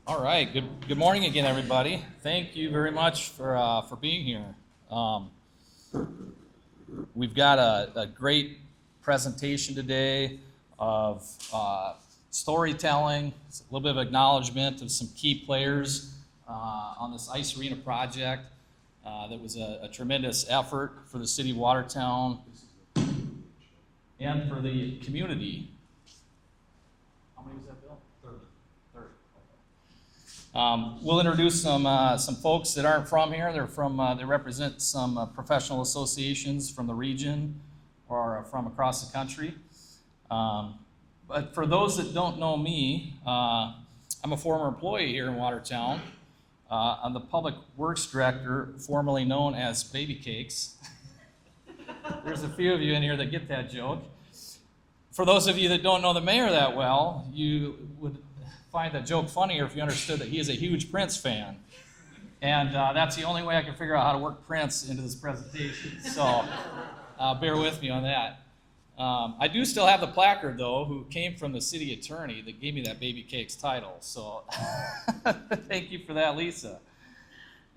All right. Good morning again, everybody. Thank you very much for being here. We've got a great presentation today of storytelling, a little bit of acknowledgement of some key players on this ice arena project. That was a tremendous effort for the city of Watertown and for the community. How many was that, Bill? 30. We'll introduce some folks that aren't from here. They represent some professional associations from the region or from across the country. But for those that don't know me, I'm a former employee here in Watertown. I'm the Public Works Director, formerly known as Baby Cakes. There's a few of you in here that get that joke. For those of you that don't know the mayor that well, you would find that joke funnier if you understood that he is a huge Prince fan. And that's the only way I can figure out how to work Prince into this presentation. So bear with me on that. I do still have the placard, though, who came from the city attorney that gave me that Baby Cakes title. So thank you for that, Lisa.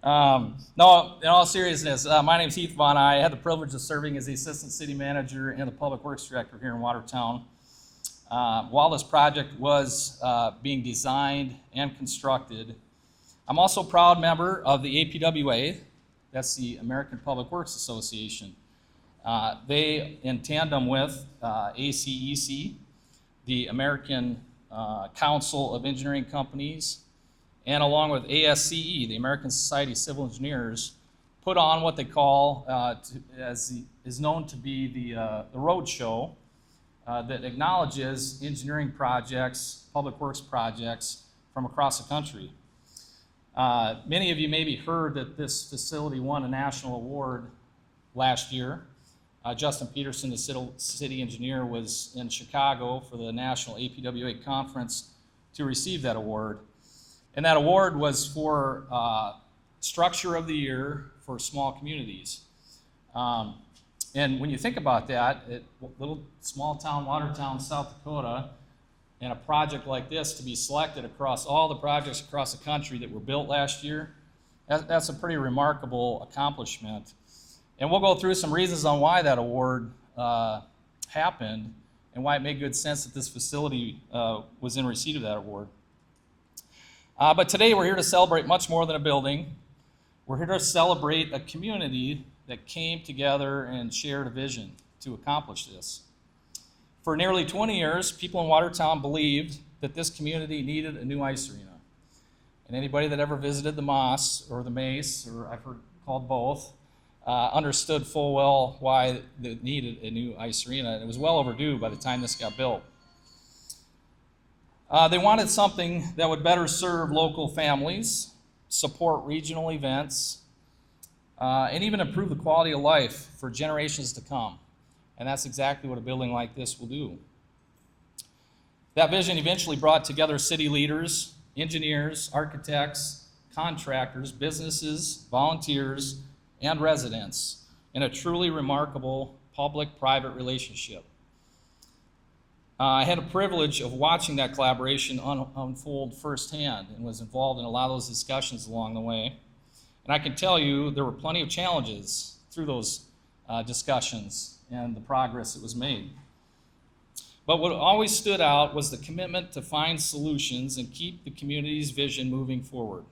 No, in all seriousness, my name's Heath Vaughn. I had the privilege of serving as the Assistant City Manager and the Public Works Director here in Watertown. While this project was being designed and constructed, I'm also a proud member of the APWA, that's the American Public Works Association. They, in tandem with ACEC, the American Council of Engineering Companies, and along with ASCE, the American Society of Civil Engineers, put on what they call, is known to be the Roadshow, that acknowledges engineering projects, public works projects from across the country. Many of you maybe heard that this facility won a national award last year. Justin Peterson, the city engineer, was in Chicago for the National APWA Conference to receive that award. And that award was for Structure of the Year for Small Communities. And when you think about that, little small town, Watertown, South Dakota, and a project like this to be selected across all the projects across the country that were built last year, that's a pretty remarkable accomplishment. And we'll go through some reasons on why that award happened and why it made good sense that this facility was in receipt of that award. But today we're here to celebrate much more than a building. We're here to celebrate a community that came together and shared a vision to accomplish this. For nearly 20 years, people in Watertown believed that this community needed a new ice arena. And anybody that ever visited the Moss or the Mace, or I've heard called both, understood full well why they needed a new ice arena. And it was well overdue by the time this got built. They wanted something that would better serve local families, support regional events, and even improve the quality of life for generations to come. And that's exactly what a building like this will do. That vision eventually brought together city leaders, engineers, architects, contractors, businesses, volunteers, and residents in a truly remarkable public-private relationship. I had a privilege of watching that collaboration unfold firsthand and was involved in a lot of those discussions along the way. And I can tell you there were plenty of challenges through those discussions and the progress that was made. But what always stood out was the commitment to find solutions and keep the community's vision moving forward.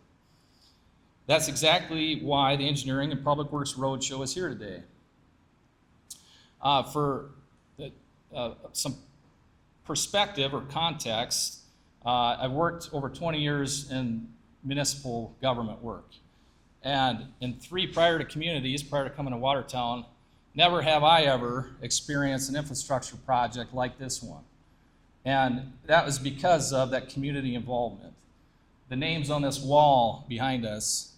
That's exactly why the Engineering and Public Works Roadshow is here today. For some perspective or context, I've worked over 20 years in municipal government work. And in 3 prior to communities, prior to coming to Watertown, never have I ever experienced an infrastructure project like this one. And that was because of that community involvement. The names on this wall behind us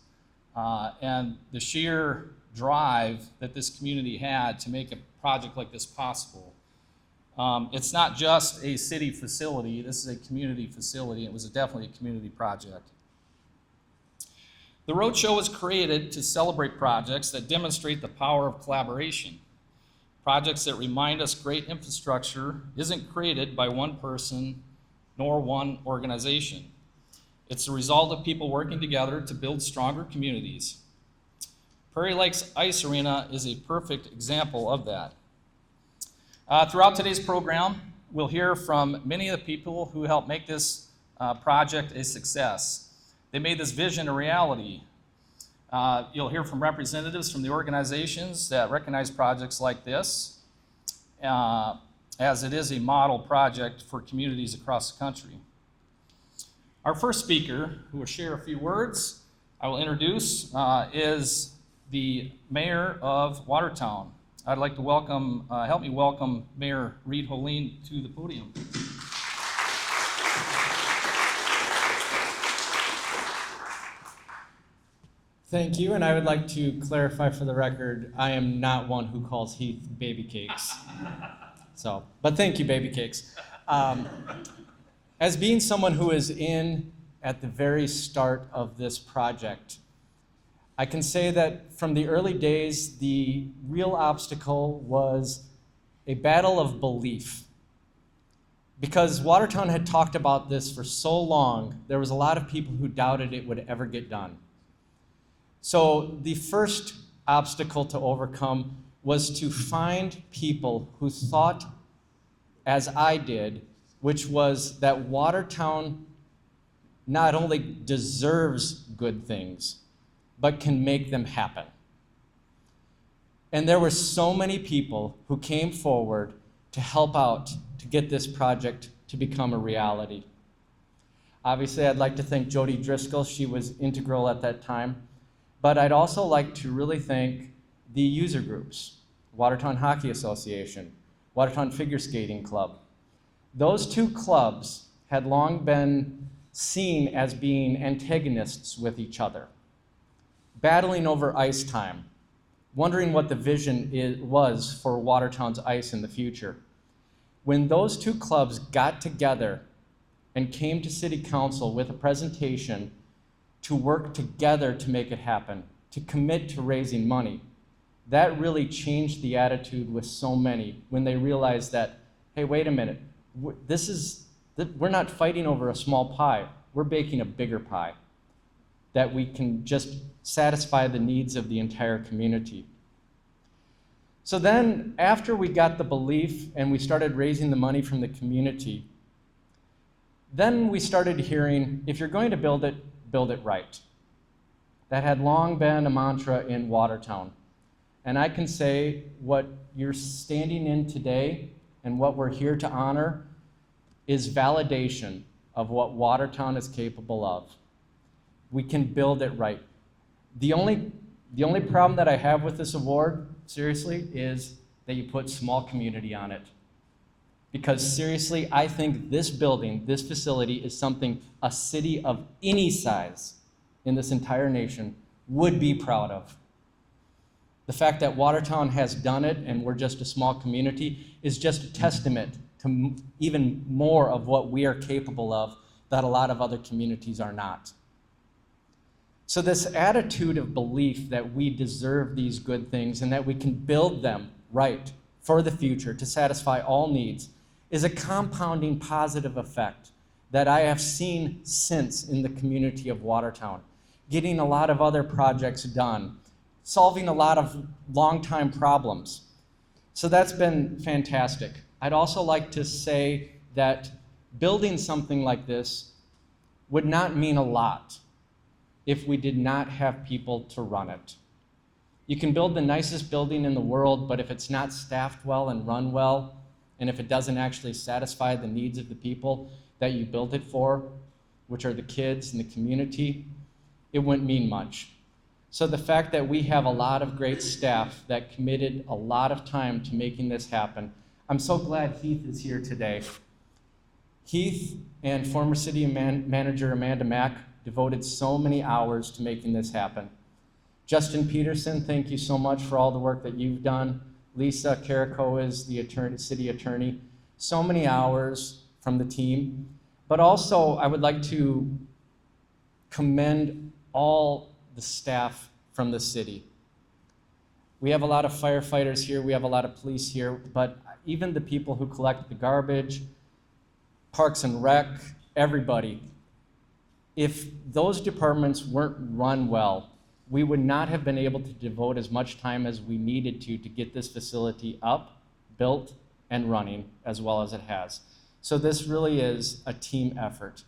and the sheer drive that this community had to make a project like this possible. It's not just a city facility, this is a community facility. It was definitely a community project. The Roadshow was created to celebrate projects that demonstrate the power of collaboration. Projects that remind us great infrastructure isn't created by one person nor one organization. It's the result of people working together to build stronger communities. Prairie Lakes Ice Arena is a perfect example of that. Throughout today's program, we'll hear from many of the people who helped make this project a success. They made this vision a reality. You'll hear from representatives from the organizations that recognize projects like this, as it is a model project for communities across the country. Our first speaker, who will share a few words, I will introduce, is the mayor of Watertown. I'd like to welcome, help me welcome Mayor Reed Holeen to the podium. Thank you, and I would like to clarify for the record, I am not one who calls Heath baby cakes. But thank you, baby cakes. As being someone who is in at the very start of this project, I can say that from the early days, the real obstacle was a battle of belief. Because Watertown had talked about this for so long, there was a lot of people who doubted it would ever get done. So the first obstacle to overcome was to find people who thought, as I did, which was that Watertown not only deserves good things, but can make them happen. And there were so many people who came forward to help out to get this project to become a reality. Obviously, I'd like to thank Jody Driscoll. She was integral at that time. But I'd also like to really thank the user groups, Watertown Hockey Association, Watertown Figure Skating Club. Those two clubs had long been seen as being antagonists with each other, battling over ice time, wondering what the vision was for Watertown's ice in the future. When those two clubs got together and came to City Council with a presentation to work together to make it happen, to commit to raising money, that really changed the attitude with so many when they realized that, hey, wait a minute, we're not fighting over a small pie, we're baking a bigger pie that we can just satisfy the needs of the entire community. So then, after we got the belief and we started raising the money from the community, then we started hearing, if you're going to build it right. That had long been a mantra in Watertown. And I can say what you're standing in today and what we're here to honor is validation of what Watertown is capable of. We can build it right. The only problem that I have with this award, seriously, is that you put small community on it. Because seriously, I think this building, this facility, is something a city of any size in this entire nation would be proud of. The fact that Watertown has done it and we're just a small community is just a testament to even more of what we are capable of that a lot of other communities are not. So this attitude of belief that we deserve these good things and that we can build them right for the future to satisfy all needs is a compounding positive effect that I have seen since in the community of Watertown, getting a lot of other projects done, solving a lot of long-time problems. So that's been fantastic. I'd also like to say that building something like this would not mean a lot if we did not have people to run it. You can build the nicest building in the world, but if it's not staffed well and run well, and if it doesn't actually satisfy the needs of the people that you built it for, which are the kids and the community, it wouldn't mean much. So the fact that we have a lot of great staff that committed a lot of time to making this happen, I'm so glad Heath is here today. Heath and former city manager Amanda Mack devoted so many hours to making this happen. Justin Peterson, thank you so much for all the work that you've done. Lisa Carrico is the city attorney. So many hours from the team. But also, I would like to commend all the staff from the city. We have a lot of firefighters here, we have a lot of police here, but even the people who collect the garbage, Parks and Rec, everybody. if those departments weren't run well, we would not have been able to devote as much time as we needed to get this facility up, built, and running as well as it has. So this really is a team effort.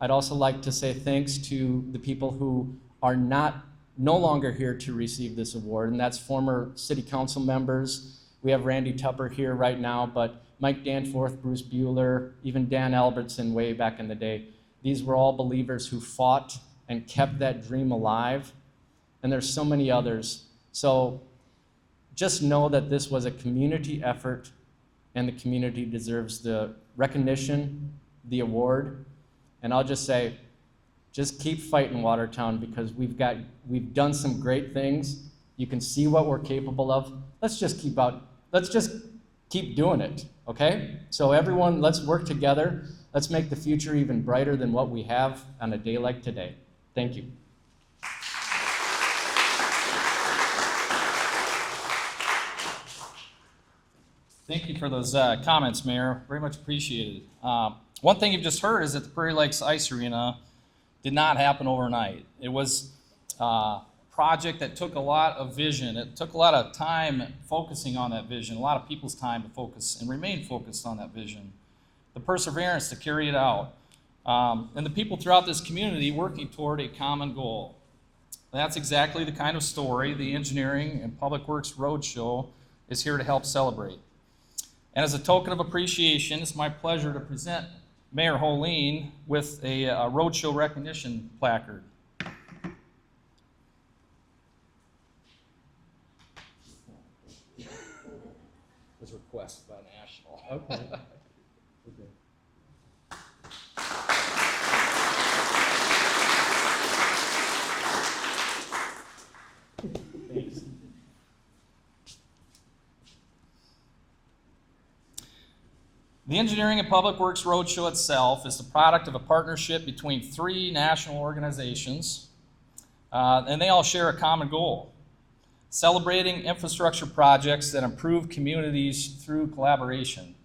I'd also like to say thanks to the people who are no longer here to receive this award, and that's former city council members. We have Randy Tupper here right now, but Mike Danforth, Bruce Bueller, even Dan Albertson way back in the day. These were all believers who fought and kept that dream alive, and there's so many others. So just know that this was a community effort, and the community deserves the recognition, the award, and I'll just say, just keep fighting, Watertown, because we've done some great things. You can see what we're capable of. Let's just keep doing it, okay? So everyone, let's work together. Let's make the future even brighter than what we have on a day like today. Thank you. Thank you for those comments, Mayor. Very much appreciated. One thing you've just heard is that the Prairie Lakes Ice Arena did not happen overnight. It was a project that took a lot of vision. It took a lot of time focusing on that vision, a lot of people's time to focus and remain focused on that vision, the perseverance to carry it out, and the people throughout this community working toward a common goal. That's exactly the kind of story the Engineering and Public Works Roadshow is here to help celebrate. And as a token of appreciation, it's my pleasure to present Mayor Holeen with a Roadshow recognition placard. Was requested by National. Okay. Thanks. The Engineering and Public Works Roadshow itself is the product of a partnership between 3 national organizations, and they all share a common goal: celebrating infrastructure projects that improve communities through collaboration.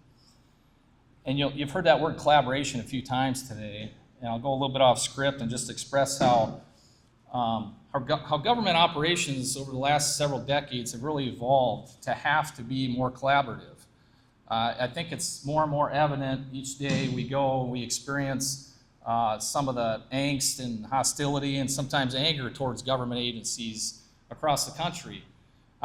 And you've heard that word collaboration a few times today, and I'll go a little bit off script and just express how government operations over the last several decades have really evolved to have to be more collaborative. I think it's more and more evident each day we go, we experience some of the angst and hostility and sometimes anger towards government agencies across the country.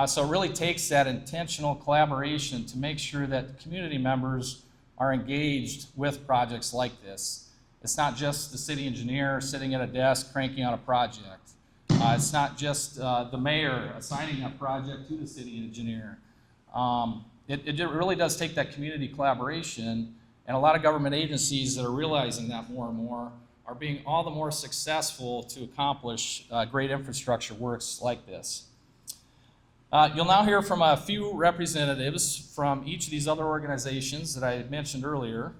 So it really takes that intentional collaboration to make sure that community members are engaged with projects like this. It's not just the city engineer sitting at a desk cranking out a project. It's not just the mayor assigning a project to the city engineer. It really does take that community collaboration, and a lot of government agencies that are realizing that more and more are being all the more successful to accomplish great infrastructure works like this. You'll now hear from a few representatives from each of these other organizations that I mentioned earlier.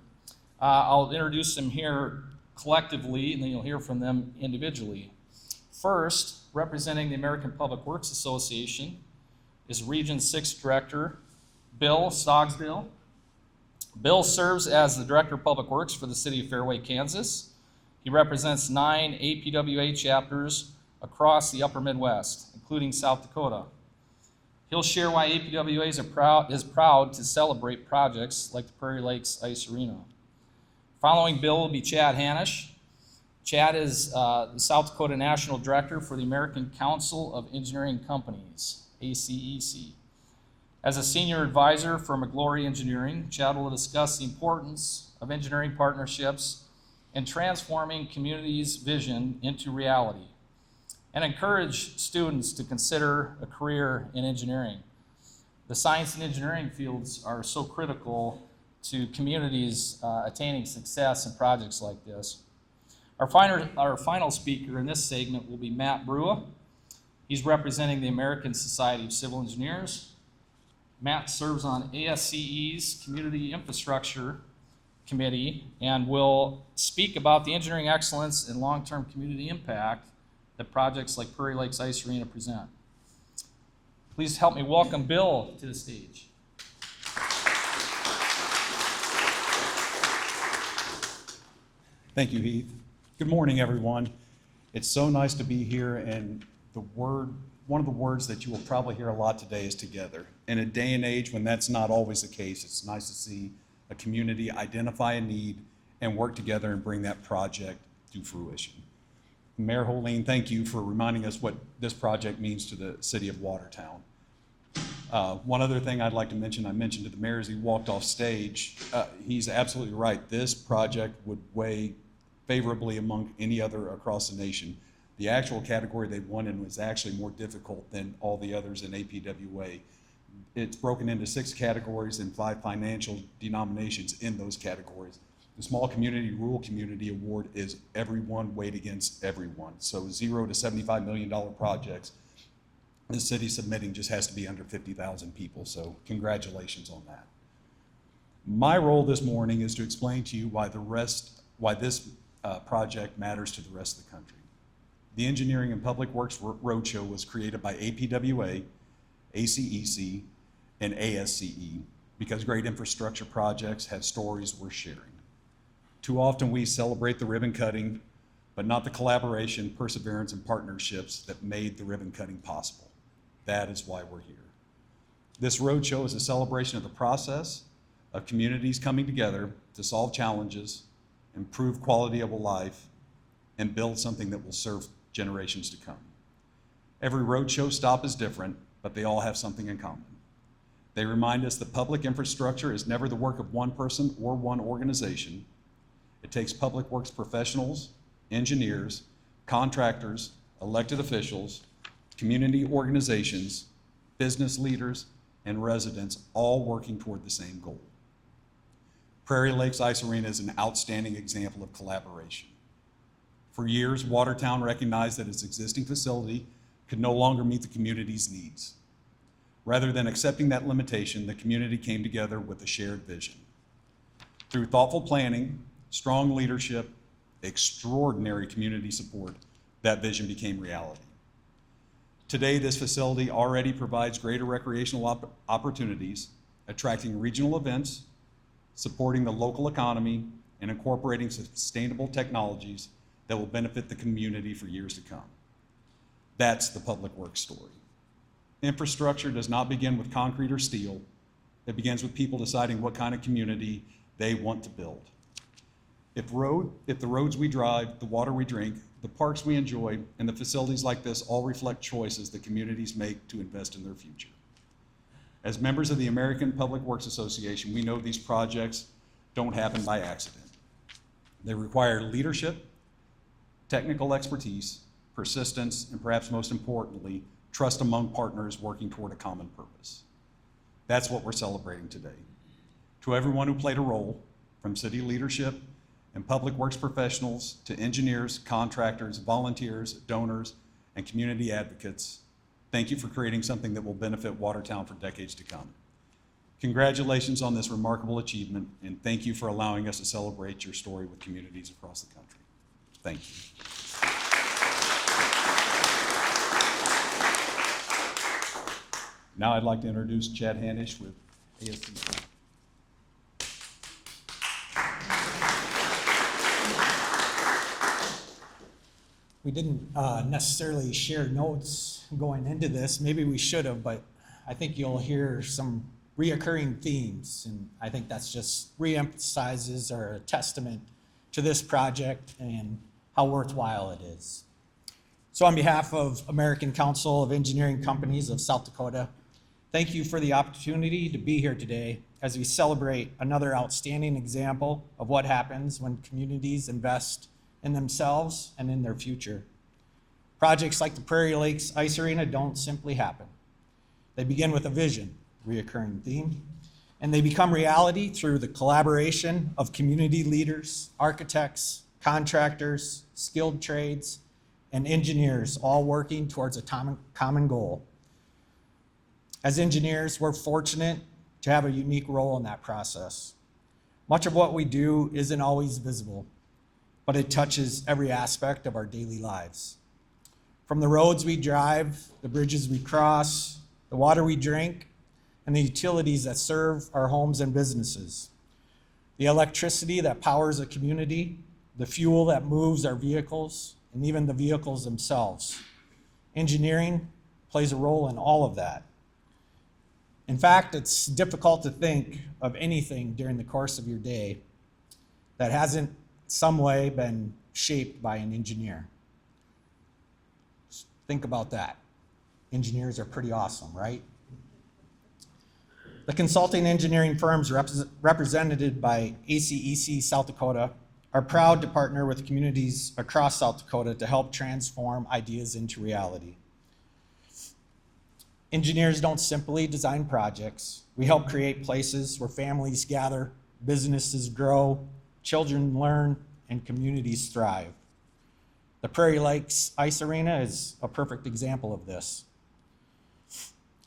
I'll introduce them here collectively, and then you'll hear from them individually. First, representing the American Public Works Association is Region 6 Director Bill Stogsdale. Bill serves as the Director of Public Works for the City of Fairway, Kansas. He represents 9 APWA chapters across the Upper Midwest, including South Dakota. He'll share why APWA is proud to celebrate projects like the Prairie Lakes Ice Arena. Following Bill will be Chad Hanisch. Chad is the South Dakota National Director for the American Council of Engineering Companies, ACEC. As a senior advisor for McGlory Engineering, Chad will discuss the importance of engineering partnerships and transforming communities' vision into reality, and encourage students to consider a career in engineering. The science and engineering fields are so critical to communities attaining success in projects like this. Our final speaker in this segment will be Matt Brewer. He's representing the American Society of Civil Engineers. Matt serves on ASCE's Community Infrastructure Committee and will speak about the engineering excellence and long-term community impact that projects like Prairie Lakes Ice Arena present. Please help me welcome Bill to the stage. Thank you, Heath. Good morning, everyone. It's so nice to be here, and one of the words that you will probably hear a lot today is together. In a day and age when that's not always the case, it's nice to see a community identify a need and work together and bring that project to fruition. Mayor Holeen, thank you for reminding us what this project means to the city of Watertown. One other thing I'd like to mention, I mentioned to the mayor as he walked off stage, he's absolutely right. This project would weigh favorably among any other across the nation. The actual category they won in was actually more difficult than all the others in APWA. It's broken into 6 categories and 5 financial denominations in those categories. The Small Community Rural Community Award is everyone weighed against everyone. So $0 to $75 million projects, the city submitting just has to be under 50,000 people. So congratulations on that. My role this morning is to explain to you why this project matters to the rest of the country. The Engineering and Public Works Roadshow was created by APWA, ACEC, and ASCE because great infrastructure projects have stories worth sharing. Too often we celebrate the ribbon cutting, but not the collaboration, perseverance, and partnerships that made the ribbon cutting possible. That is why we're here. This roadshow is a celebration of the process of communities coming together to solve challenges, improve quality of life, and build something that will serve generations to come. Every roadshow stop is different, but they all have something in common. They remind us that public infrastructure is never the work of one person or one organization. It takes public works professionals, engineers, contractors, elected officials, community organizations, business leaders, and residents all working toward the same goal. Prairie Lakes Ice Arena is an outstanding example of collaboration. For years, Watertown recognized that its existing facility could no longer meet the community's needs. Rather than accepting that limitation, the community came together with a shared vision. Through thoughtful planning, strong leadership, extraordinary community support, that vision became reality. Today, this facility already provides greater recreational opportunities, attracting regional events, supporting the local economy, and incorporating sustainable technologies that will benefit the community for years to come. That's the public works story. Infrastructure does not begin with concrete or steel. It begins with people deciding what kind of community they want to build. If the roads we drive, the water we drink, the parks we enjoy, and the facilities like this all reflect choices that communities make to invest in their future. As members of the American Public Works Association, we know these projects don't happen by accident. They require leadership, technical expertise, persistence, and perhaps most importantly, trust among partners working toward a common purpose. That's what we're celebrating today. To everyone who played a role, from city leadership and public works professionals to engineers, contractors, volunteers, donors, and community advocates, thank you for creating something that will benefit Watertown for decades to come. Congratulations on this remarkable achievement, and thank you for allowing us to celebrate your story with communities across the country. Thank you. Now I'd like to introduce Chad Hanish with ASCE. We didn't necessarily share notes going into this. Maybe we should have, but I think you'll hear some reoccurring themes, and I think that's just reemphasizes or a testament to this project and how worthwhile it is. So on behalf of American Council of Engineering Companies of South Dakota, thank you for the opportunity to be here today as we celebrate another outstanding example of what happens when communities invest in themselves and in their future. Projects like the Prairie Lakes Ice Arena don't simply happen. They begin with a vision, reoccurring theme, and they become reality through the collaboration of community leaders, architects, contractors, skilled trades, and engineers, all working towards a common goal. As engineers, we're fortunate to have a unique role in that process. Much of what we do isn't always visible, but it touches every aspect of our daily lives. From the roads we drive, the bridges we cross, the water we drink, and the utilities that serve our homes and businesses. The electricity that powers a community, the fuel that moves our vehicles, and even the vehicles themselves. Engineering plays a role in all of that. In fact, it's difficult to think of anything during the course of your day that hasn't some way been shaped by an engineer. Just think about that. Engineers are pretty awesome, right? The consulting engineering firms represented by ACEC South Dakota are proud to partner with communities across South Dakota to help transform ideas into reality. Engineers don't simply design projects. We help create places where families gather, businesses grow, children learn, and communities thrive. The Prairie Lakes Ice Arena is a perfect example of this.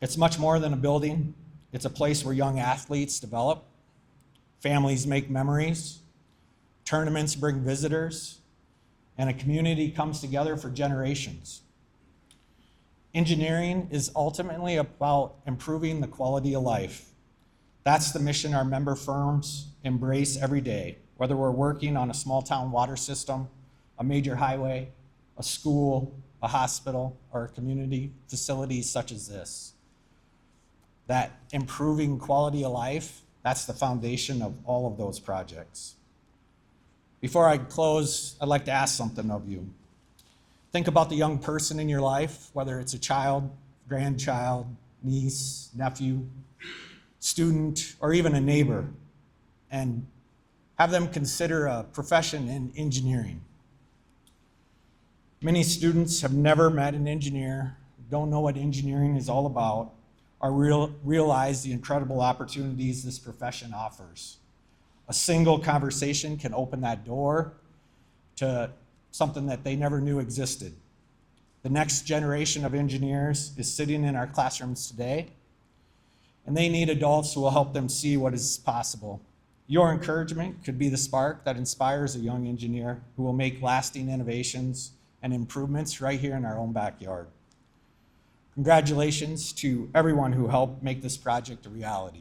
It's much more than a building. It's a place where young athletes develop, families make memories, tournaments bring visitors, and a community comes together for generations. Engineering is ultimately about improving the quality of life. That's the mission our member firms embrace every day, whether we're working on a small town water system, a major highway, a school, a hospital, or a community facility such as this. That improving quality of life, that's the foundation of all of those projects. Before I close, I'd like to ask something of you. Think about the young person in your life, whether it's a child, grandchild, niece, nephew, student, or even a neighbor, and have them consider a profession in engineering. Many students have never met an engineer, don't know what engineering is all about, or realize the incredible opportunities this profession offers. A single conversation can open that door to something that they never knew existed. The next generation of engineers is sitting in our classrooms today, and they need adults who will help them see what is possible. Your encouragement could be the spark that inspires a young engineer who will make lasting innovations and improvements right here in our own backyard. Congratulations to everyone who helped make this project a reality.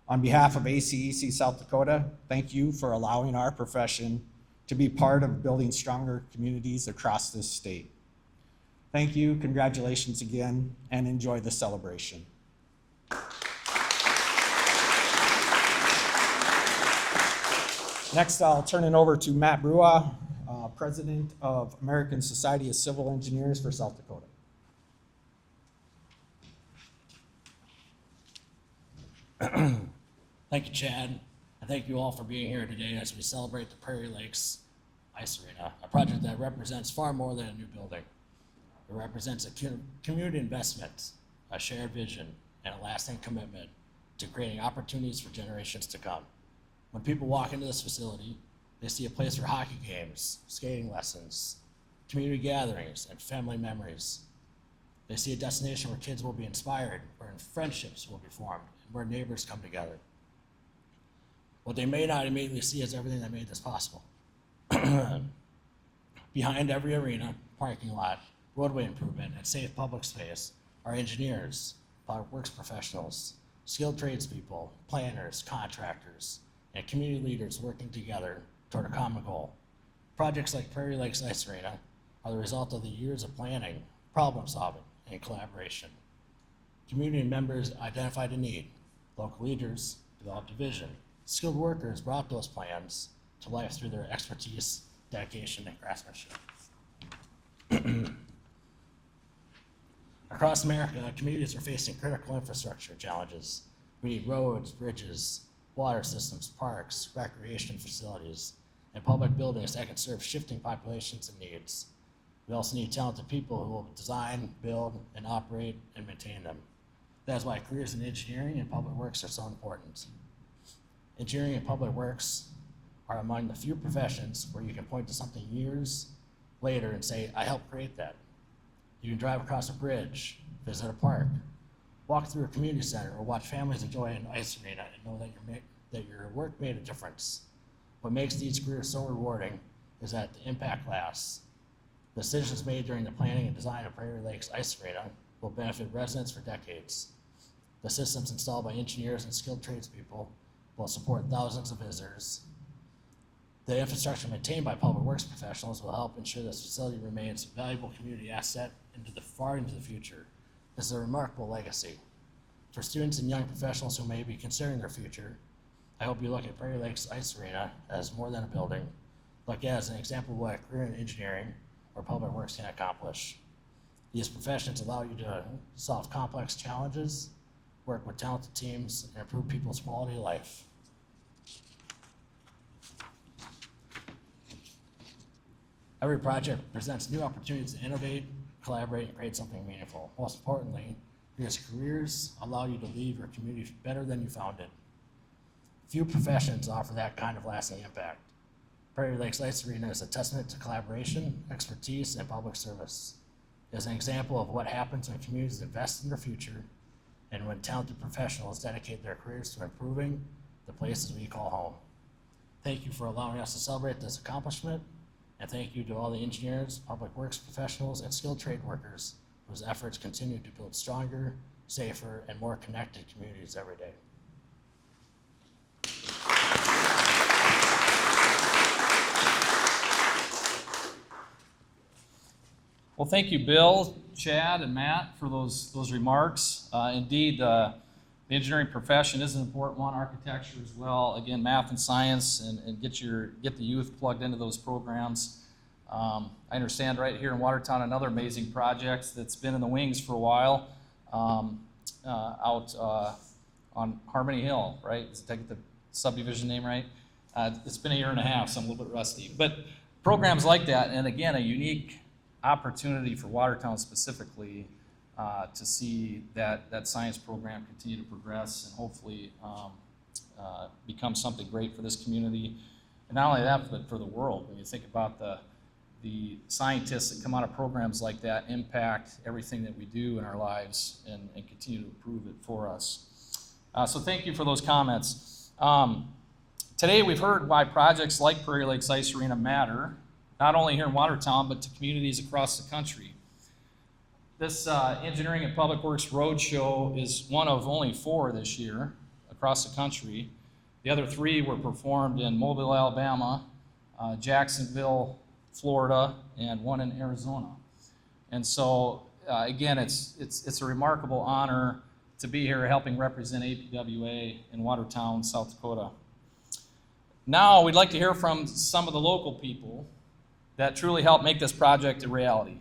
On behalf of ACEC South Dakota, thank you for allowing our profession to be part of building stronger communities across this state. Thank you, congratulations again, and enjoy the celebration. Next, I'll turn it over to Matt Brua, President of American Society of Civil Engineers for South Dakota. Thank you, Chad, and thank you all for being here today as we celebrate the Prairie Lakes Ice Arena, a project that represents far more than a new building. It represents a community investment, a shared vision, and a lasting commitment to creating opportunities for generations to come. When people walk into this facility, they see a place for hockey games, skating lessons, community gatherings, and family memories. They see a destination where kids will be inspired, where friendships will be formed, and where neighbors come together. What they may not immediately see is everything that made this possible. Behind every arena, parking lot, roadway improvement, and safe public space are engineers, public works professionals, skilled tradespeople, planners, contractors, and community leaders working together toward a common goal. Projects like Prairie Lakes Ice Arena are the result of the years of planning, problem solving, and collaboration. Community members identified a need, local leaders developed a vision, skilled workers brought those plans to life through their expertise, dedication, and craftsmanship. Across America, communities are facing critical infrastructure challenges. We need roads, bridges, water systems, parks, recreation facilities, and public buildings that can serve shifting populations and needs. We also need talented people who will design, build, and operate and maintain them. That's why careers in engineering and public works are so important. Engineering and public works are among the few professions where you can point to something years later and say, I helped create that. You can drive across a bridge, visit a park, walk through a community center, or watch families enjoy an ice arena and know that your work made a difference. What makes these careers so rewarding is that the impact lasts. Decisions made during the planning and design of Prairie Lakes Ice Arena will benefit residents for decades. The systems installed by engineers and skilled tradespeople will support thousands of visitors The infrastructure maintained by public works professionals will help ensure this facility remains a valuable community asset far into the future. This is a remarkable legacy. For students and young professionals who may be considering their future, I hope you look at Prairie Lakes Ice Arena as more than a building, look at it as an example of what a career in engineering or public works can accomplish. These professions allow you to solve complex challenges, work with talented teams, and improve people's quality of life. Every project presents new opportunities to innovate, collaborate, and create something meaningful. Most importantly, these careers allow you to leave your community better than you found it. Few professions offer that kind of lasting impact. Prairie Lakes Ice Arena is a testament to collaboration, expertise, and public service. It is an example of what happens when communities invest in their future and when talented professionals dedicate their careers to improving the places we call home. Thank you for allowing us to celebrate this accomplishment, and thank you to all the engineers, public works professionals, and skilled trade workers whose efforts continue to build stronger, safer, and more connected communities every day. Well, thank you, Bill, Chad, and Matt for those remarks. Indeed, the engineering profession is an important one, architecture as well. Again, math and science, and get the youth plugged into those programs. I understand right here in Watertown, another amazing project that's been in the wings for a while, out on Harmony Hill, right? Did I get the subdivision name right? It's been a year and a half, so I'm a little bit rusty. But programs like that, and again, a unique opportunity for Watertown specifically to see that science program continue to progress and hopefully become something great for this community. And not only that, but for the world. When you think about the scientists that come out of programs like that impact everything that we do in our lives and continue to improve it for us. So thank you for those comments. Today we've heard why projects like Prairie Lakes Ice Arena matter, not only here in Watertown, but to communities across the country. This Engineering and Public Works Roadshow is one of only 4 this year across the country. The other 3 were performed in Mobile, Alabama, Jacksonville, Florida, and 1 in Arizona. And so, again, it's a remarkable honor to be here helping represent APWA in Watertown, South Dakota. Now, we'd like to hear from some of the local people that truly helped make this project a reality.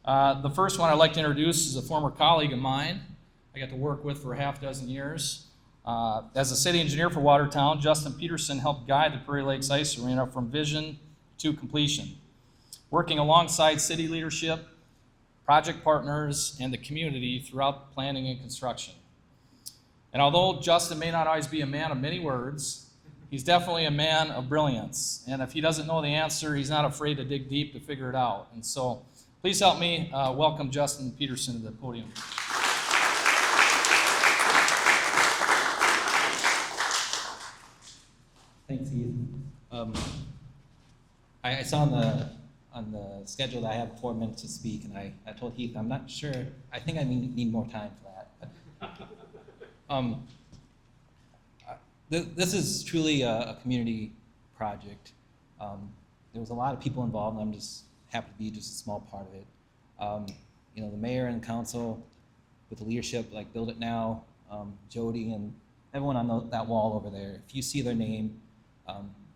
The first one I'd like to introduce is a former colleague of mine I got to work with for a half dozen years. As a city engineer for Watertown, Justin Peterson helped guide the Prairie Lakes Ice Arena from vision to completion, working alongside city leadership, project partners, and the community throughout planning and construction. And although Justin may not always be a man of many words, he's definitely a man of brilliance. And if he doesn't know the answer, he's not afraid to dig deep to figure it out. And so please help me welcome Justin Peterson to the podium. Thanks, Heath. I saw on the schedule that I have 4 minutes to speak, and I told Heath I'm not sure. I think I need more time for that. But, this is truly a community project. There was a lot of people involved, and I'm just happy to be just a small part of it. You know, the mayor and council, with the leadership like Build It Now, Jody, and everyone on that wall over there. If you see their name,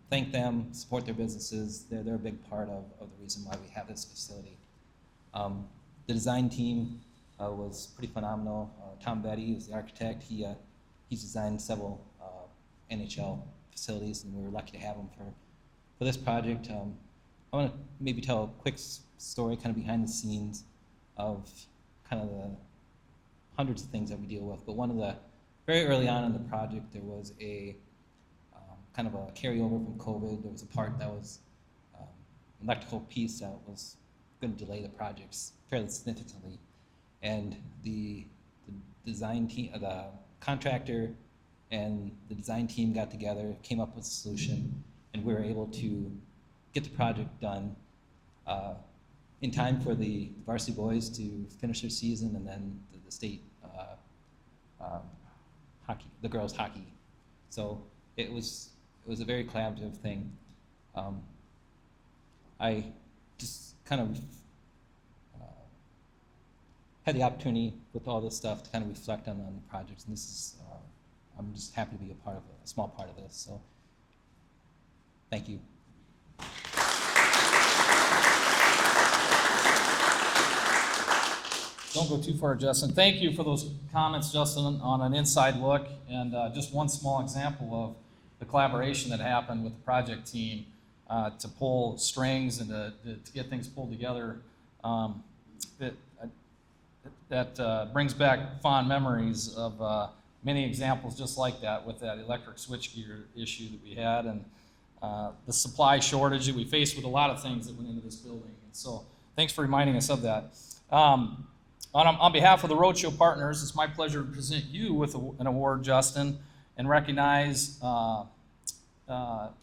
thank them, support their businesses. They're a big part of the reason why we have this facility. The design team was pretty phenomenal. Tom Betty is the architect. He's designed several NHL facilities, and we were lucky to have him for this project. I want to maybe tell a quick story kind of behind the scenes of kind of the hundreds of things that we deal with. But one of the, very early on in the project, there was a kind of a carryover from COVID. There was a part that was electrical piece that was going to delay the projects fairly significantly. And the design team, the contractor and the design team got together, came up with a solution, and we were able to get the project done in time for the varsity boys to finish their season, and then the state hockey, the girls hockey. So it was a very collaborative thing. I just kind of had the opportunity with all this stuff to kind of reflect on the projects, and this is, I'm just happy to be a small part of this, so thank you. Don't go too far, Justin. Thank you for those comments, Justin, on an inside look, and just one small example of the collaboration that happened with the project team to pull strings and to get things pulled together. That brings back fond memories of many examples just like that, with that electric switchgear issue that we had, and the supply shortage that we faced with a lot of things that went into this building. And so thanks for reminding us of that. On behalf of the Roadshow partners, it's my pleasure to present you with an award, Justin, and recognize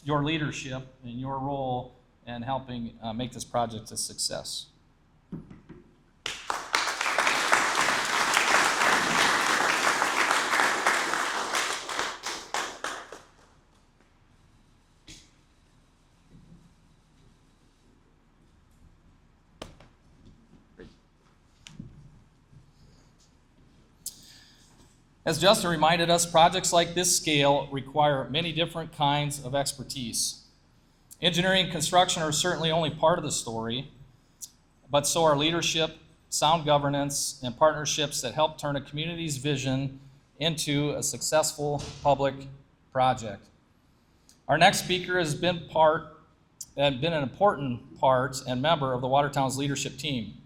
your leadership and your role in helping make this project a success. As Justin reminded us, projects like this scale require many different kinds of expertise. Engineering and construction are certainly only part of the story, but so are leadership, sound governance, and partnerships that help turn a community's vision into a successful public project. Our next speaker has been an important part and member of the Watertown's leadership team,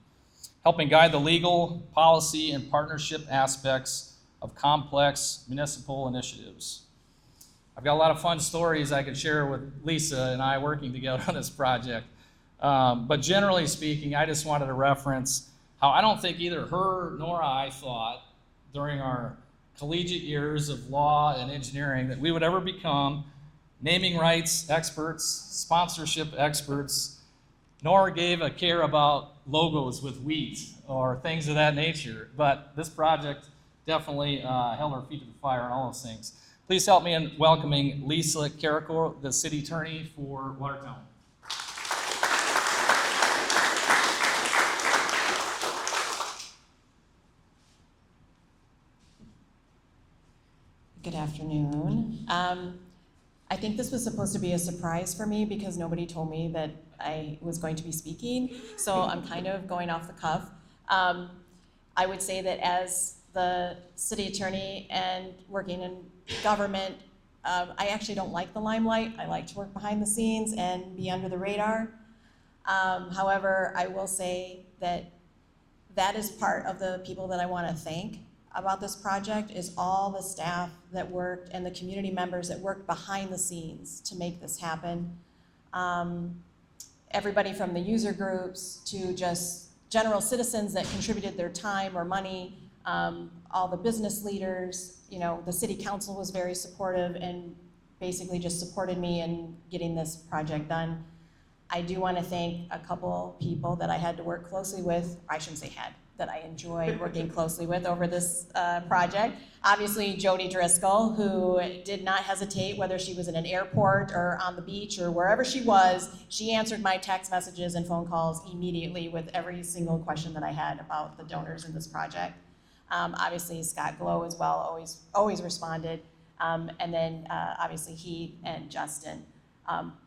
helping guide the legal, policy, and partnership aspects of complex municipal initiatives. I've got a lot of fun stories I could share with Lisa and I working together on this project. But generally speaking, I just wanted to reference how I don't think either her nor I thought during our collegiate years of law and engineering that we would ever become naming rights experts, sponsorship experts, nor gave a care about logos with wheat or things of that nature. But this project definitely held our feet to the fire on all those things. Please help me in welcoming Lisa Carrico, the city attorney for Watertown. Good afternoon. I think this was supposed to be a surprise for me because nobody told me that I was going to be speaking, so I'm kind of going off the cuff. I would say that as the city attorney and working in government, I actually don't like the limelight. I like to work behind the scenes and be under the radar. However, I will say that that is part of the people that I want to thank about this project, is all the staff that worked and the community members that worked behind the scenes to make this happen. Everybody from the user groups to just general citizens that contributed their time or money, all the business leaders, the city council was very supportive and basically just supported me in getting this project done. I do want to thank a couple people that I had to work closely with. I shouldn't say had, that I enjoyed working closely with over this project. Obviously, Jody Driscoll, who did not hesitate, whether she was in an airport or on the beach or wherever she was, she answered my text messages and phone calls immediately with every single question that I had about the donors in this project. Obviously, Scott Glow as well, always responded. And then obviously Heath and Justin.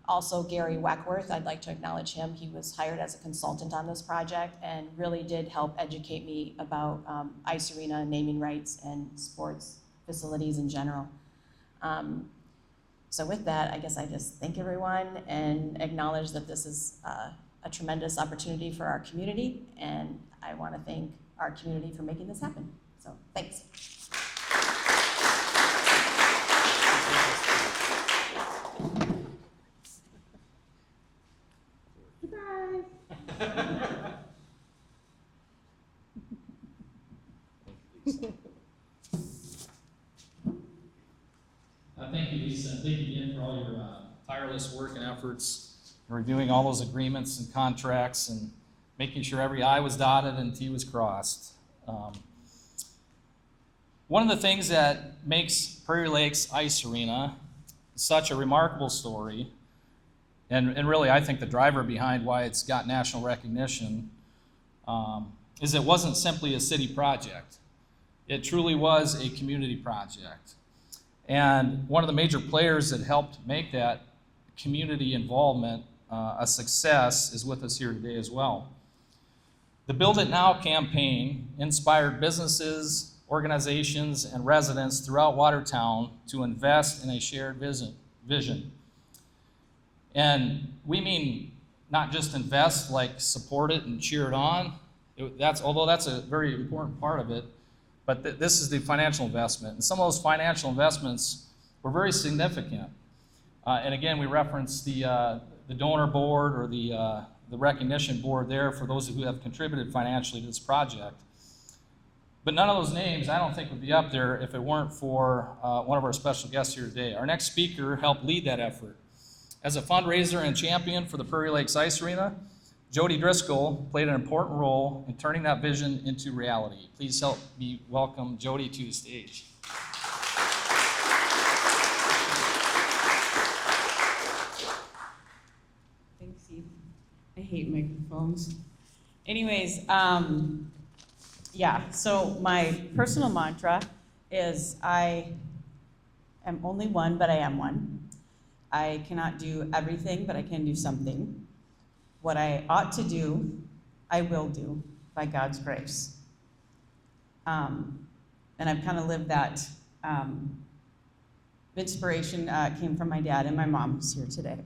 Also Gary Weckworth, I'd like to acknowledge him. He was hired as a consultant on this project and really did help educate me about ice arena naming rights and sports facilities in general. So with that, I guess I just thank everyone and acknowledge that this is a tremendous opportunity for our community, and I want to thank our community for making this happen. So thanks. Thank you, Lisa, and thank you again for all your tireless work and efforts in reviewing all those agreements and contracts and making sure every I was dotted and T was crossed. One of the things that makes Prairie Lakes Ice Arena such a remarkable story And really, I think the driver behind why it's got national recognition is it wasn't simply a city project. It truly was a community project. And one of the major players that helped make that community involvement a success is with us here today as well. The Build It Now campaign inspired businesses, organizations, and residents throughout Watertown to invest in a shared vision. And we mean not just invest, like support it and cheer it on. Although that's a very important part of it, but this is the financial investment. And some of those financial investments were very significant. And again, we referenced the donor board or the recognition board there for those who have contributed financially to this project. But none of those names, I don't think, would be up there if it weren't for one of our special guests here today. Our next speaker helped lead that effort. As a fundraiser and champion for the Prairie Lakes Ice Arena, Jody Driscoll played an important role in turning that vision into reality. Please help me welcome Jody to the stage. Thanks, Steve. I hate microphones. Anyways, yeah, so my personal mantra is I am only one, but I am one. I cannot do everything, but I can do something. What I ought to do, I will do by God's grace. And I've kind of lived that. Inspiration came from my dad and my mom, who's here today.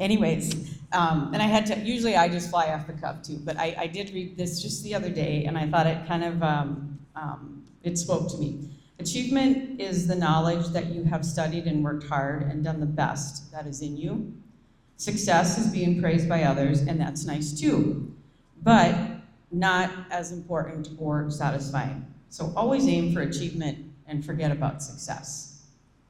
Anyways, and I had to, usually I just fly off the cuff too, but I did read this just the other day, and I thought it kind of, it spoke to me. Achievement is the knowledge that you have studied and worked hard and done the best that is in you. Success is being praised by others, and that's nice too, but not as important or satisfying. So always aim for achievement and forget about success.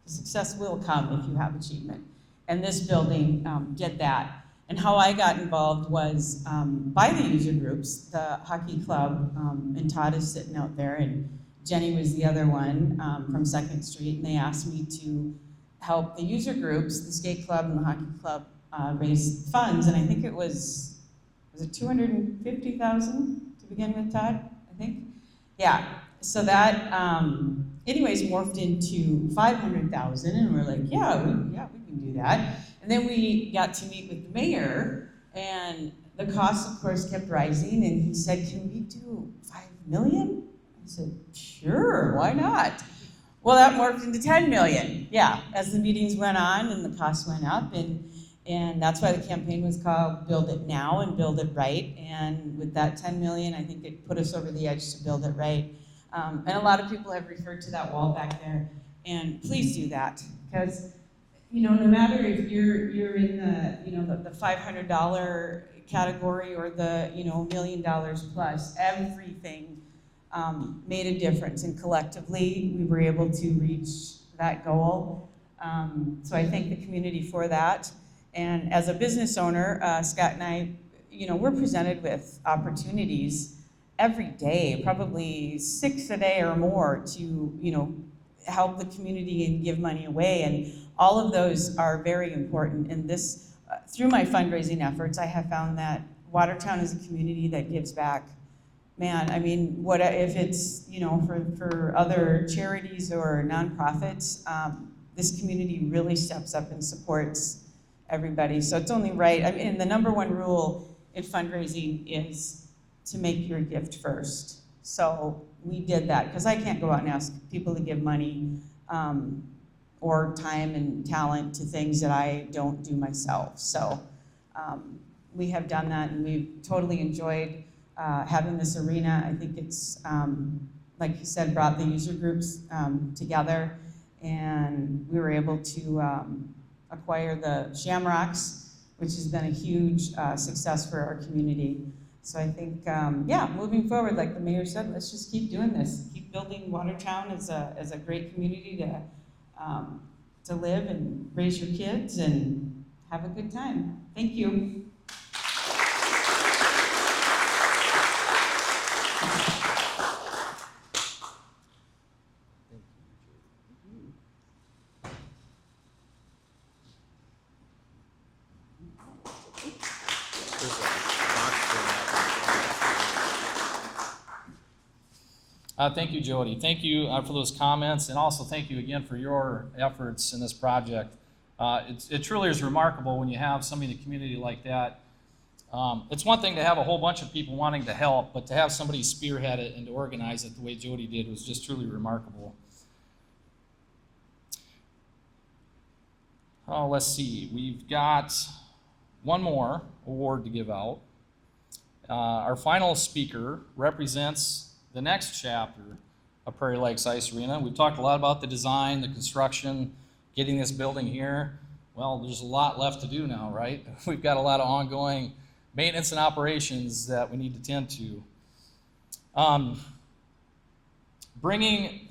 Success will come if you have achievement. And this building did that. And how I got involved was by the user groups, the hockey club, and Todd is sitting out there, and Jenny was the other one from 2nd Street, and they asked me to help the user groups, the skate club and the hockey club, raise funds, and I think it was it $250,000 to begin with, Todd, I think? Yeah, so that, anyways, morphed into $500,000, and we're like, yeah, we can do that. And then we got to meet with the mayor, and the cost, of course, kept rising, and he said, can we do $5 million? I said, sure, why not? Well, that morphed into $10 million, yeah, as the meetings went on and the costs went up, and that's why the campaign was called Build It Now and Build It Right. And with that 10 million, I think it put us over the edge to build it right. And a lot of people have referred to that wall back there. And please do that, because no matter if you're in the $500 category or the $1 million plus, everything made a difference. And collectively, we were able to reach that goal. So I thank the community for that. And as a business owner, Scott and I, we're presented with opportunities every day, probably 6 a day or more to, help the community and give money away. And all of those are very important. And this, through my fundraising efforts, I have found that Watertown is a community that gives back. Man, I mean, what if it's, for other charities or nonprofits, this community really steps up and supports everybody. So it's only right. I mean, the number one rule in fundraising is to make your gift first. So we did that, because I can't go out and ask people to give money or time and talent to things that I don't do myself. So we have done that, and we've totally enjoyed having this arena. I think it's, like you said, brought the user groups together, and we were able to acquire the Shamrocks, which has been a huge success for our community. So I think, moving forward, like the mayor said, let's just keep doing this. Keep building Watertown as a great community to live and raise your kids and have a good time. Thank you. Thank you, Jody. Thank you for those comments, and also thank you again for your efforts in this project. It truly is remarkable when you have somebody in the community like that. It's one thing to have a whole bunch of people wanting to help, but to have somebody spearhead it and to organize it the way Jody did was just truly remarkable. Oh, let's see. We've got one more award to give out. Our final speaker represents the next chapter of Prairie Lakes Ice Arena. We've talked a lot about the design, the construction, getting this building here. Well, there's a lot left to do now, right? We've got a lot of ongoing maintenance and operations that we need to tend to. Bringing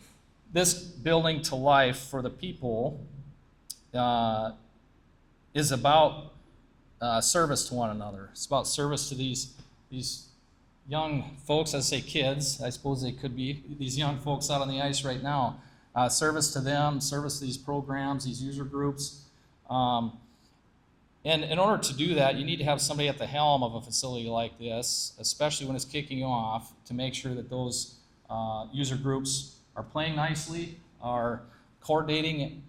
this building to life for the people is about service to one another. It's about service to these young folks, I say kids, I suppose they could be these young folks out on the ice right now. Service to them, service to these programs, these user groups. And in order to do that, you need to have somebody at the helm of a facility like this, especially when it's kicking off, to make sure that those user groups are playing nicely, are coordinating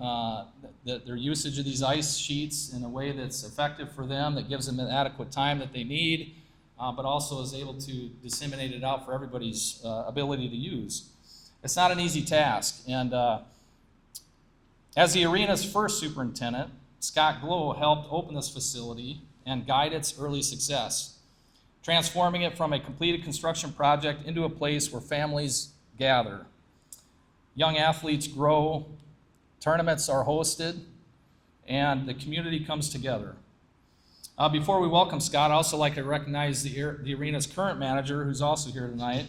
their usage of these ice sheets in a way that's effective for them, that gives them an adequate time that they need, but also is able to disseminate it out for everybody's ability to use. It's not an easy task, and as the arena's first superintendent, Scott Glow helped open this facility and guide its early success, transforming it from a completed construction project into a place where families gather. Young athletes grow, tournaments are hosted, and the community comes together. Before we welcome Scott, I'd also like to recognize the arena's current manager, who's also here tonight,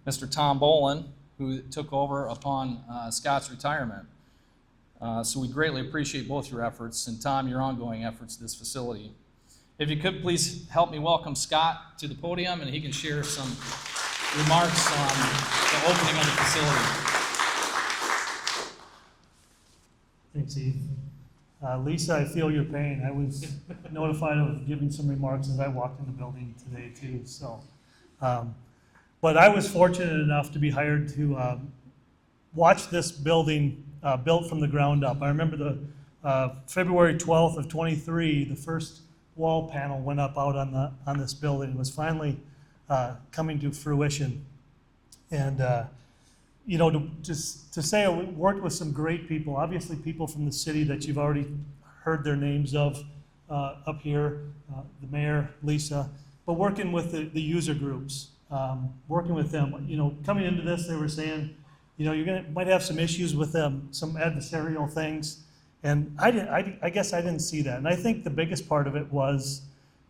Mr. Tom Bolin, who took over upon Scott's retirement. So we greatly appreciate both your efforts, and Tom, your ongoing efforts at this facility. If you could please help me welcome Scott to the podium, and he can share some remarks on the opening of the facility. Thanks, Eve. Lisa, I feel your pain. I was notified of giving some remarks as I walked in the building today too. So, but I was fortunate enough to be hired to watch this building built from the ground up. I remember the February 12th of 23, the first wall panel went up out on this building. It was finally coming to fruition, and you know, to say I worked with some great people, obviously people from the city that you've already heard their names of up here, the mayor, Lisa, but working with the user groups, working with them. You know, coming into this, they were saying, you know, might have some issues with them, some adversarial things, and I guess I didn't see that. And I think the biggest part of it was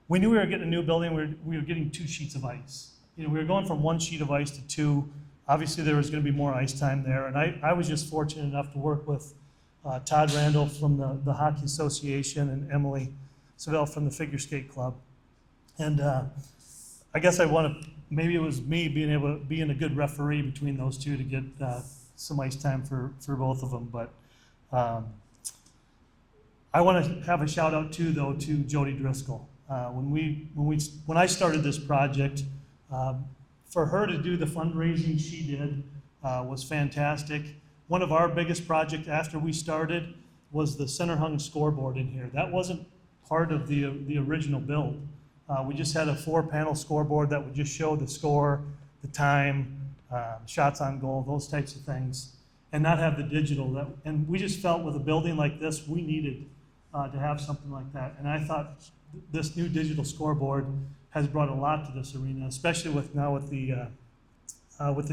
we knew we were getting a new building. We were getting 2 sheets of ice. You know, we were going from 1 sheet of ice to 2. Obviously, there was going to be more ice time there, and I was just fortunate enough to work with Todd Randall from the Hockey Association and Emily Savell from the Figure Skate Club. And I guess maybe it was me being a good referee between those two to get some ice time for both of them. But I want to have a shout out too, though, to Jody Driscoll. When I started this project, for her to do the fundraising she did was fantastic. One of our biggest projects after we started was the center hung scoreboard in here. That wasn't part of the original build. We just had a 4-panel scoreboard that would just show the score, the time, shots on goal, those types of things, and not have the digital. And we just felt with a building like this, we needed to have something like that. And I thought this new digital scoreboard has brought a lot to this arena, especially with the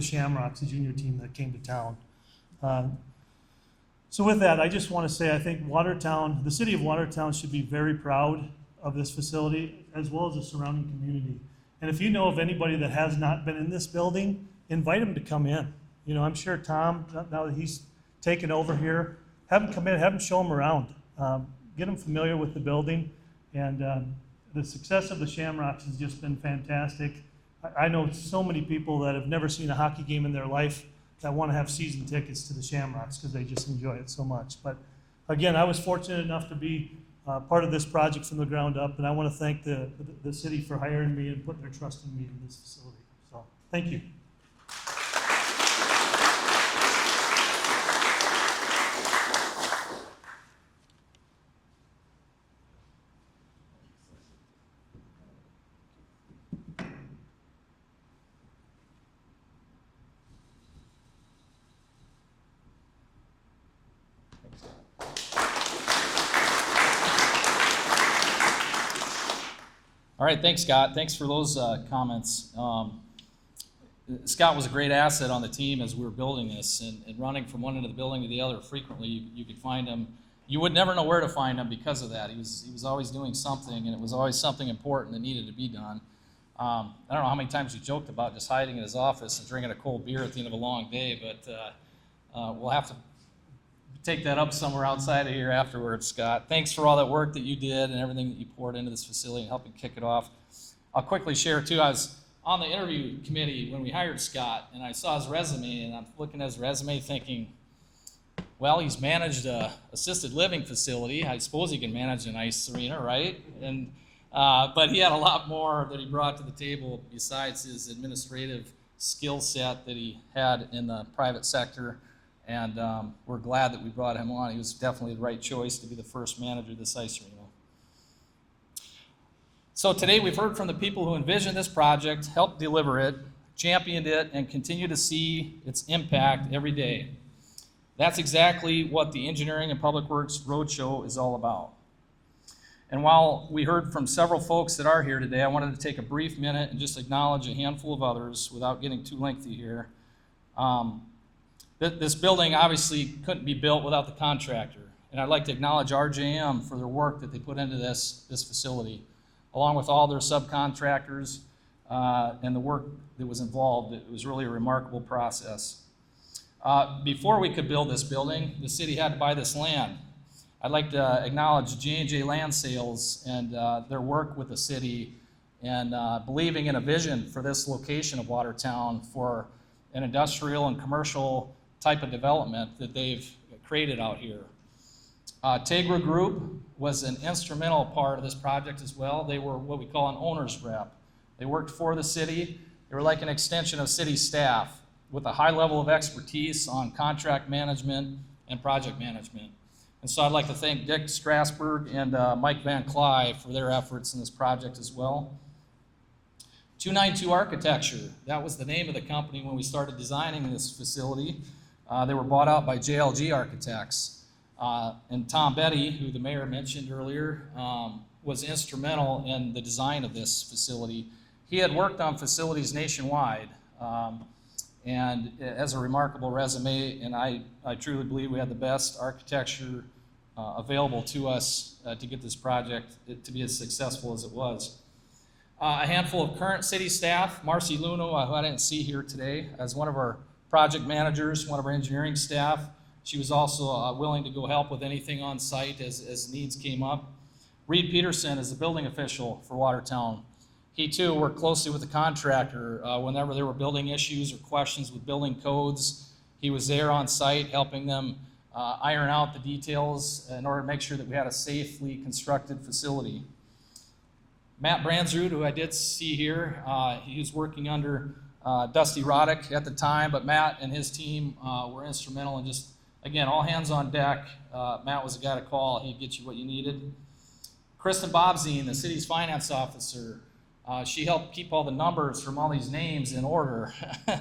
Shamrocks, the junior team that came to town. So with that, I just want to say I think Watertown, the city of Watertown, should be very proud of this facility as well as the surrounding community. And if you know of anybody that has not been in this building, invite them to come in. You know, I'm sure Tom, now that he's taken over here, have him come in, have him show them around, get them familiar with the building, and the success of the Shamrocks has just been fantastic. I know so many people that have never seen a hockey game in their life that want to have season tickets to the Shamrocks because they just enjoy it so much. But again, I was fortunate enough to be part of this project from the ground up, and I want to thank the city for hiring me and putting their trust in me in this facility. So, thank you. All right, thanks, Scott. Thanks for those comments. Scott was a great asset on the team as we were building this, and running from one end of the building to the other frequently. You could find him. You would never know where to find him because of that. He was always doing something, and it was always something important that needed to be done. I don't know how many times we joked about just hiding in his office and drinking a cold beer at the end of a long day, but we'll have to take that up somewhere outside of here afterwards, Scott. Thanks for all that work that you did and everything that you poured into this facility and helping kick it off. I'll quickly share, too, I was on the interview committee when we hired Scott, and I saw his resume, and I'm looking at his resume thinking, well, he's managed a assisted living facility. I suppose he can manage an ice arena, right? And but he had a lot more that he brought to the table besides his administrative skill set that he had in the private sector. And we're glad that we brought him on. He was definitely the right choice to be the first manager of this ice arena. So today we've heard from the people who envisioned this project, helped deliver it, championed it, and continue to see its impact every day. That's exactly what the Engineering and Public Works Roadshow is all about. And while we heard from several folks that are here today, I wanted to take a brief minute and just acknowledge a handful of others without getting too lengthy here. This building obviously couldn't be built without the contractor. And I'd like to acknowledge RJM for their work that they put into this facility, along with all their subcontractors and the work that was involved. It was really a remarkable process. Before we could build this building, the city had to buy this land. I'd like to acknowledge J&J Land Sales and their work with the city and believing in a vision for this location of Watertown for an industrial and commercial type of development that they've created out here. Tegra Group was an instrumental part of this project as well. They were what we call an owner's rep. They worked for the city. They were like an extension of city staff with a high level of expertise on contract management and project management. And so I'd like to thank Dick Strasberg and Mike Van Cly for their efforts in this project as well. 292 Architecture, that was the name of the company when we started designing this facility. They were bought out by JLG Architects. And Tom Betty, who the mayor mentioned earlier, was instrumental in the design of this facility. He had worked on facilities nationwide and has a remarkable resume, and I truly believe we had the best architecture available to us to get this project to be as successful as it was. A handful of current city staff, Marcy Luno, who I didn't see here today, as one of our project managers, one of our engineering staff. She was also willing to go help with anything on site as needs came up. Reed Peterson is the building official for Watertown. He too worked closely with the contractor whenever there were building issues or questions with building codes. He was there on site helping them iron out the details in order to make sure that we had a safely constructed facility. Matt Brandsrud, who I did see here, he was working under Dusty Roddick at the time, but Matt and his team were instrumental in just, again, all hands on deck. Matt was the guy to call. He'd get you what you needed. Kristen Bobzine, the city's finance officer, she helped keep all the numbers from all these names in order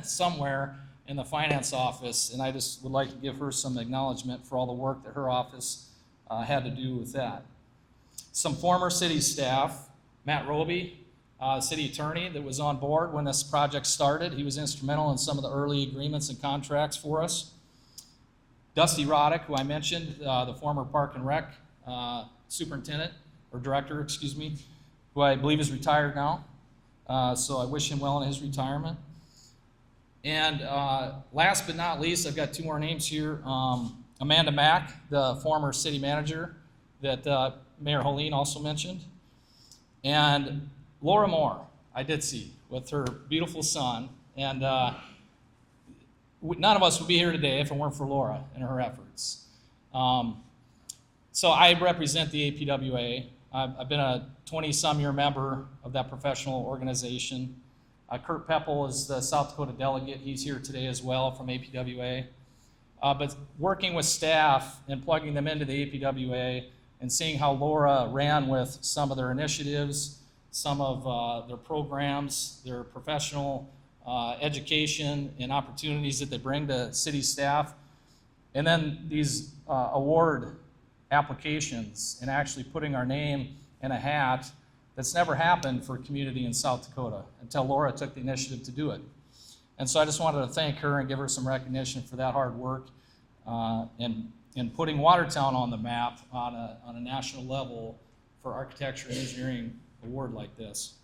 somewhere in the finance office, and I just would like to give her some acknowledgement for all the work that her office had to do with that. Some former city staff, Matt Roby, city attorney that was on board when this project started. He was instrumental in some of the early agreements and contracts for us. Dusty Roddick, who I mentioned, the former Park and Rec superintendent, or director, excuse me, who I believe is retired now. So I wish him well in his retirement. And last but not least, I've got two more names here. Amanda Mack, the former city manager that Mayor Holeen also mentioned. And Laura Moore, I did see, with her beautiful son. And none of us would be here today if it weren't for Laura and her efforts. So I represent the APWA. I've been a 20-some-year member of that professional organization. Kurt Peppel is the South Dakota delegate. He's here today as well from APWA. But working with staff and plugging them into the APWA and seeing how Laura ran with some of their initiatives, some of their programs, their professional education and opportunities that they bring to city staff, and then these award applications and actually putting our name in a hat that's never happened for a community in South Dakota until Laura took the initiative to do it. And so I just wanted to thank her and give her some recognition for that hard work in putting Watertown on the map on a national level for architecture and engineering award like this.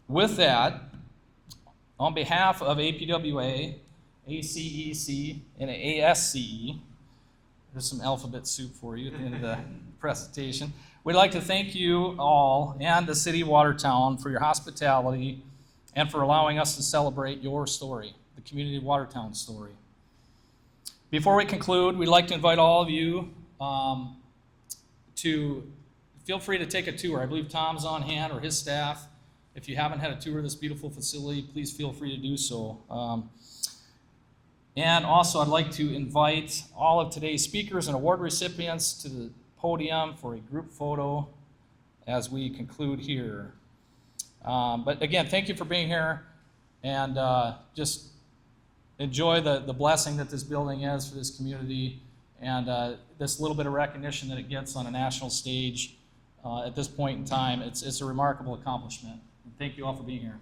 With that, on behalf of APWA, ACEC, and ASCE, there's some alphabet soup for you at the end of the presentation. We'd like to thank you all and the City of Watertown for your hospitality and for allowing us to celebrate your story, the community of Watertown story. Before we conclude, we'd like to invite all of you to feel free to take a tour. I believe Tom's on hand or his staff. If you haven't had a tour of this beautiful facility, please feel free to do so. And also, I'd like to invite all of today's speakers and award recipients to the podium for a group photo as we conclude here. But again, thank you for being here, and just enjoy the blessing that this building is for this community, and this little bit of recognition that it gets on a national stage at this point in time. It's a remarkable accomplishment. Thank you all for being here.